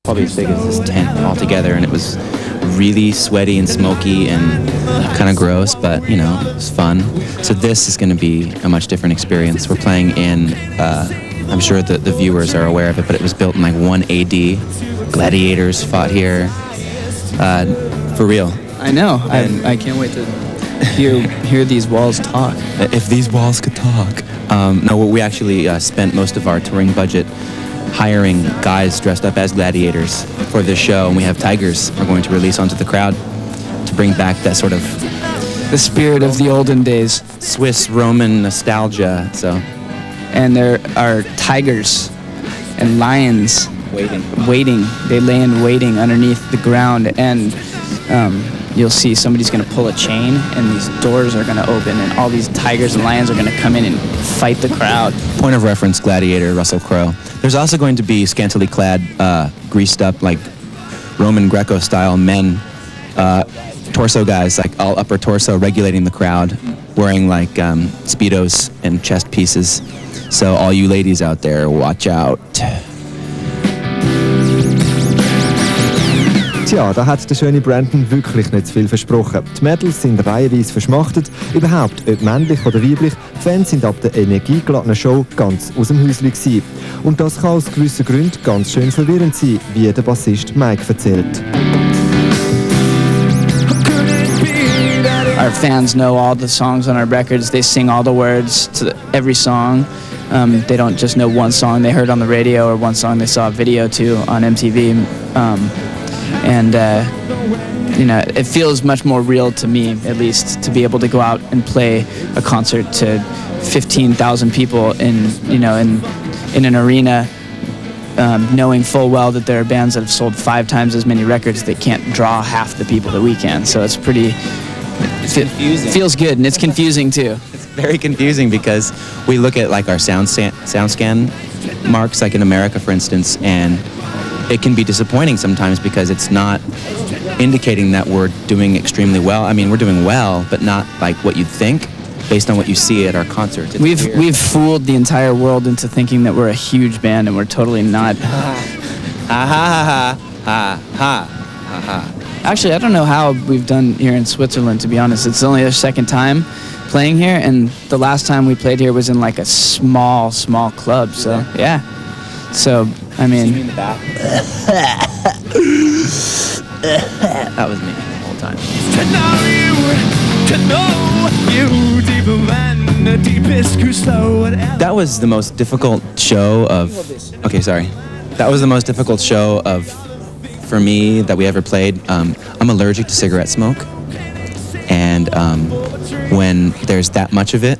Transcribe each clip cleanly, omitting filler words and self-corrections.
probably as big as this tent altogether, and it was really sweaty and smoky and kind of gross, but you know, it was fun. So this is going to be a much different experience. We're playing in, I'm sure the viewers are aware of it, but it was built in like 1 AD. Gladiators fought here, for real. I know. I can't wait to hear these walls talk. If these walls could talk. No, we actually spent most of our touring budget hiring guys dressed up as gladiators for this show, and we have tigers we're going to release onto the crowd to bring back that sort of the spirit of the olden days, Swiss Roman nostalgia. So, and there are tigers and lions waiting. They land waiting underneath the ground, and you'll see somebody's going to pull a chain, and these doors are going to open, and all these tigers and lions are going to come in and fight the crowd. Point of reference, Gladiator, Russell Crowe. There's also going to be scantily clad, greased up, like Roman Greco-style men, torso guys, like all upper torso, regulating the crowd, wearing like Speedos and chest pieces. So all you ladies out there, watch out. Tja, da hat der schöne Brandon wirklich nicht zu viel versprochen. Die Mädels sind reihenweise verschmachtet. Überhaupt, ob männlich oder weiblich, die Fans sind ab der energiegeladenen Show ganz aus dem Häuschen gewesen. Und das kann aus gewissen Gründen ganz schön verwirrend sein, wie der Bassist Mike erzählt. Our fans know all the songs on our records. They sing all the words to every song. They don't just know one song they heard on the radio or one song they saw a video to on MTV. And you know, it feels much more real to me, at least, to be able to go out and play a concert to 15,000 people in an arena, knowing full well that there are bands that have sold 5 times as many records that can't draw half the people that we can. So it's pretty. It's confusing. Feels good, and it's confusing too. It's very confusing because we look at like our sound scan marks, like in America, for instance, and it can be disappointing sometimes because it's not indicating that we're doing extremely well. I mean, we're doing well, but not like what you'd think based on what you see at our concerts. It's we've fooled the entire world into thinking that we're a huge band, and we're totally not. Actually, I don't know how we've done here in Switzerland, to be honest. It's only our second time playing here, and the last time we played here was in like a small club. So yeah. So I mean, that was me the whole time. That was the most difficult show of. Okay, sorry. That was the most difficult show for me that we ever played. I'm allergic to cigarette smoke, and when there's that much of it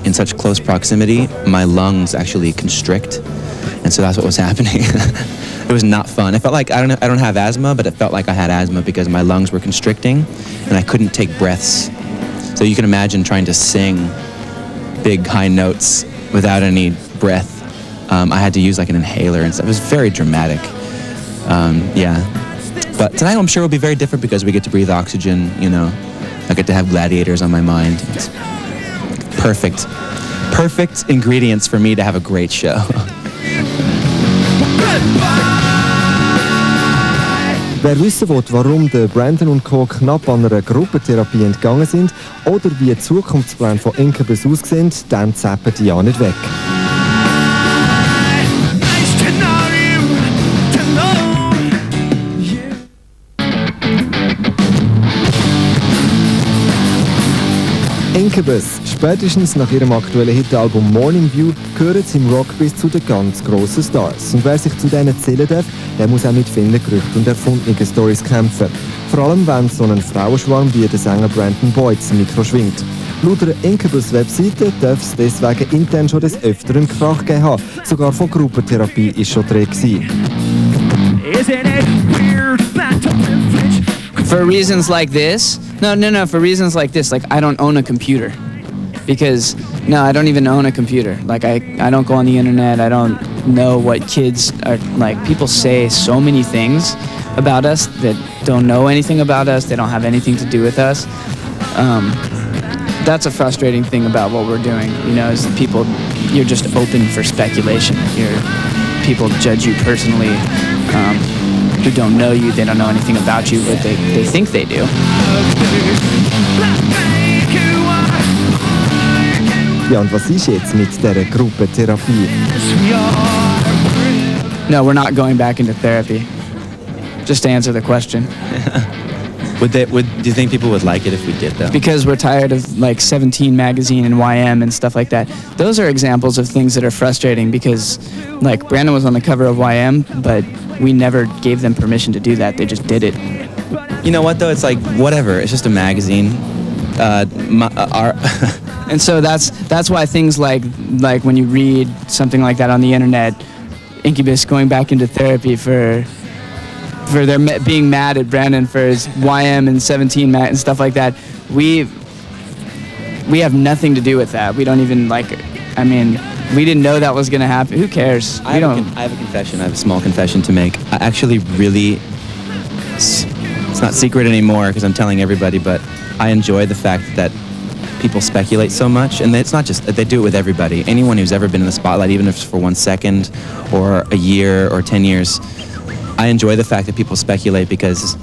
in such close proximity, my lungs actually constrict. And so that's what was happening. It was not fun. It felt like, I don't have asthma, but it felt like I had asthma because my lungs were constricting and I couldn't take breaths. So you can imagine trying to sing big high notes without any breath. I had to use like an inhaler and stuff. It was very dramatic. Yeah. But tonight I'm sure it'll be very different because we get to breathe oxygen, you know. I get to have gladiators on my mind. It's perfect ingredients for me to have a great show. Wer wissen will, warum der Brandon und Co. knapp an einer Gruppentherapie entgangen sind oder wie die Zukunftspläne von Incubus aussehen, dann zappen die ja nicht weg. Incubus. Spätestens nach ihrem aktuellen Hitalbum Morning View gehören sie im Rock bis zu den ganz grossen Stars. Und wer sich zu denen zählen darf, der muss auch mit vielen Gerüchten und erfundenen Storys kämpfen. Vor allem, wenn so ein Frauenschwarm wie der Sänger Brandon Boyd das Mikro schwingt. Laut der Incubus-Webseite darf es deswegen intern schon des Öfteren Krach gegeben haben. Sogar von Gruppentherapie ist schon drin gewesen. For reasons like this, for reasons like this, like I don't own a computer. Because, no, I don't even own a computer. Like, I don't go on the internet. I don't know what kids are, like, people say so many things about us that don't know anything about us. They don't have anything to do with us. That's a frustrating thing about what we're doing, you know, is that people, you're just open for speculation. People judge you personally. who don't know you, they don't know anything about you, but they think they do. Ja, und was ist jetzt mit dieser Gruppentherapie? No, we're not going back into therapy. Just to answer the question. Do you think people would like it if we did though? Because we're tired of like 17 magazine and YM and stuff like that. Those are examples of things that are frustrating because like Brandon was on the cover of YM, but we never gave them permission to do that. They just did it. You know what though? It's like whatever. It's just a magazine. And so that's why things like when you read something like that on the internet, Incubus going back into therapy for their being mad at Brandon for his YM and 17 mat and stuff like that. We have nothing to do with that. We don't even we didn't know that was gonna happen. Who cares? I have a confession. I have a small confession to make. I actually really, it's not secret anymore because I'm telling everybody, but I enjoy the fact that people speculate so much, and it's not just they do it with everybody. Anyone who's ever been in the spotlight, even if it's for 1 second or a year or 10 years, I enjoy the fact that people speculate because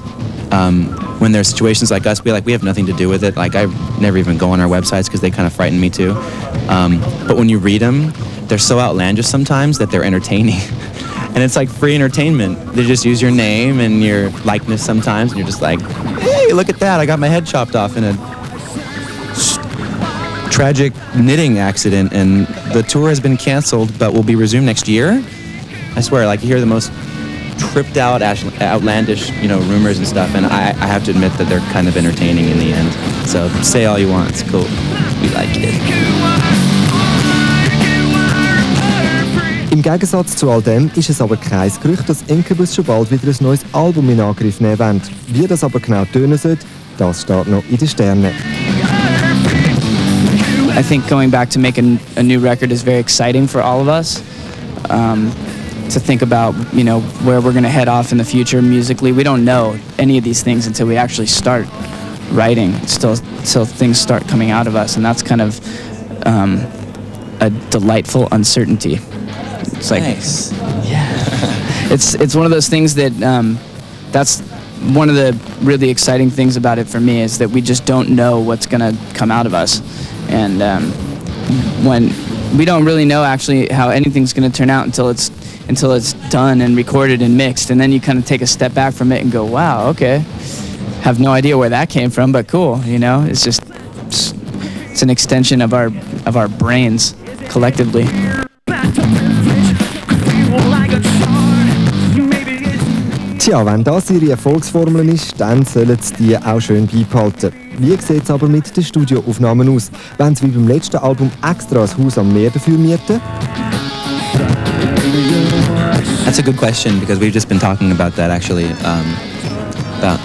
when there's situations like us, we have nothing to do with it. Like I never even go on our websites because they kind of frighten me too. But when you read them, they're so outlandish sometimes that they're entertaining. And it's like free entertainment. They just use your name and your likeness sometimes, and you're just like, hey, look at that, I got my head chopped off in a tragic knitting accident, and the tour has been canceled, but will be resumed next year. I swear, like you hear the most tripped out, outlandish, rumors and stuff, and I have to admit that they're kind of entertaining in the end. So say all you want, it's cool. We like it. Im Gegensatz zu all dem ist es aber kein Gerücht, dass Incubus schon bald wieder ein neues Album in Angriff nehmen wollen. Wie das aber genau tönen soll, das steht noch in den Sternen. I think going back to make a new record is very exciting for all of us. To think about, where we're going to head off in the future musically. We don't know any of these things until we actually start writing. Still things start coming out of us, and that's kind of a delightful uncertainty. It's like, nice. Yeah. It's one of those things that that's one of the really exciting things about it for me is that we just don't know what's going to come out of us. And when we don't really know actually how anything's going to turn out until it's done and recorded and mixed, and then you kind of take a step back from it and go, wow, okay, have no idea where that came from, but cool, it's just it's an extension of our brains collectively. Tja, wenn das ihre Erfolgsformel ist, dann sollen sie die auch schön beibehalten. Wie sieht es aber mit den Studioaufnahmen aus? Wollen sie wie beim letzten Album extra ein Haus am Meer dafür mieten? That's a good question because we've just been talking about that actually. About